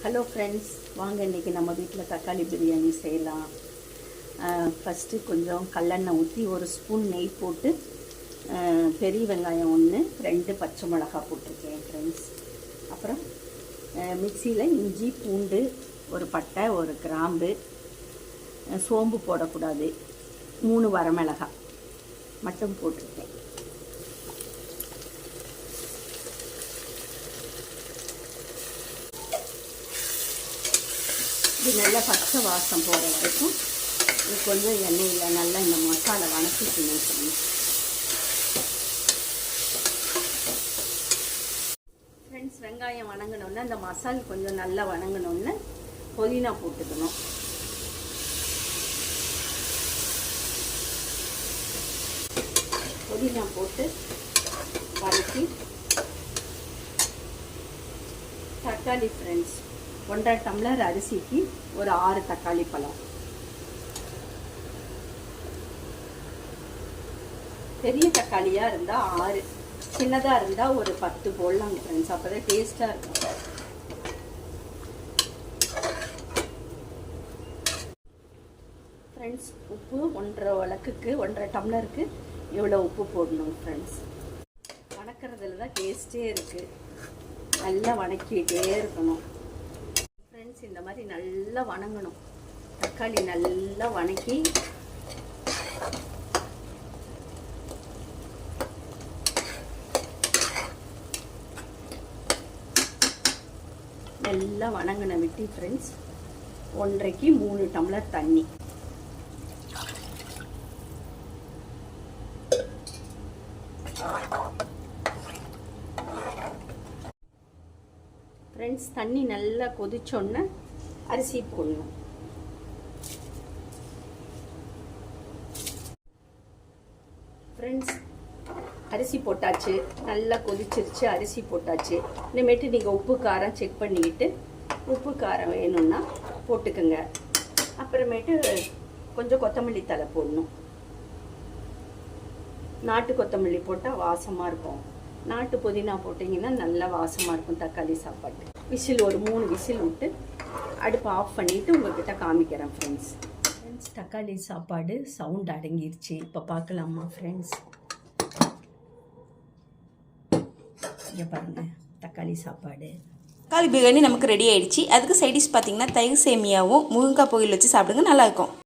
Hello friends, வாங்க இன்றைக்கி நம்ம வீட்டில் தக்காளி பிரியாணி செய்யலாம். ஃபஸ்ட்டு கொஞ்சம் கல்லெண்ணெய் ஊற்றி ஒரு ஸ்பூன் நெய் போட்டு பெரிய வெங்காயம் 1 2 பச்சை மிளகா போட்டிருக்கேன் ஃப்ரெண்ட்ஸ். அப்புறம் மிக்சியில் இஞ்சி பூண்டு ஒரு பட்டை ஒரு கிராம்பு, சோம்பு போடக்கூடாது, 3 வரமிளகாய் மட்டும் போட்டிருக்கேன். இது நல்லா பச்சை வாசம் போகிற வரைக்கும் இது கொஞ்சம் எண்ணெயில் நல்லா இந்த மசாலா வணக்கிக்கணும் ஃப்ரெண்ட்ஸ். வெங்காயம் வணங்கினோன்னே அந்த மசால் கொஞ்சம் நல்லா வணங்கினோன்னு புதினா போட்டுக்கணும். புதினா போட்டு வதக்கி தக்காளி ஃப்ரெண்ட்ஸ் 1.5 டம்ளர் அரிசிக்கு ஒரு 6 தக்காளி பழம். பெரிய தக்காளியாக இருந்தால் 6, சின்னதாக இருந்தால் ஒரு 10 போடலாங்க ஃப்ரெண்ட்ஸ். அப்போ தான் டேஸ்ட்டாக இருக்கும். ஃப்ரெண்ட்ஸ், உப்பு 1.5 வழக்குக்கு 1.5 டம்ளருக்கு இவ்வளோ உப்பு போடணும் ஃப்ரெண்ட்ஸ். வணக்கிறதுல தான் டேஸ்ட்டே இருக்குது. நல்லா வணக்கிட்டே இருக்கணும் ஃப்ரெண்ட்ஸ். இந்த மாதிரி நல்லா வணங்கணும். தக்காளி நல்லா வணக்கி நல்லா வணங்கின விட்டு ஃப்ரெண்ட்ஸ் 1.5க்கு 3 டம்ளர் தண்ணி. ஃப்ரெண்ட்ஸ், தண்ணி நல்லா கொதிச்சோன்னே அரிசி போடணும். ஃப்ரெண்ட்ஸ், அரிசி போட்டாச்சு, நல்லா கொதிச்சிருச்சு. அரிசி போட்டாச்சு. இனிமேட்டு நீங்கள் உப்பு காரம் செக் பண்ணிக்கிட்டு உப்பு காரம் வேணும்னா போட்டுக்கோங்க. அப்புறமேட்டு கொஞ்சம் கொத்தமல்லி தழை போடணும். நாட்டு கொத்தமல்லி போட்டால் வாசமாக இருக்கும். நாட்டு புதினா போட்டிங்கன்னா நல்லா வாசமாக இருக்கும் தக்காளி சாப்பாட்டு. விசில் ஒரு 3 விசில் விட்டு அடுப்பு ஆஃப் பண்ணிவிட்டு உங்கள்கிட்ட காமிக்கிறேன் ஃப்ரெண்ட்ஸ். தக்காளி சாப்பாடு சவுண்ட் அடங்கிருச்சு. இப்போ பார்க்கலாமா ஃப்ரெண்ட்ஸ்? இங்கே பாருங்கள், தக்காளி சாப்பாடு. தக்காளி பிரியாணி நமக்கு ரெடி ஆகிடுச்சு. அதுக்கு சைடிஷ் பார்த்திங்கன்னா தயிர் சேமியாவும் முருங்கைக்காய் பொரியல் வச்சு சாப்பிடுங்க, நல்லாயிருக்கும்.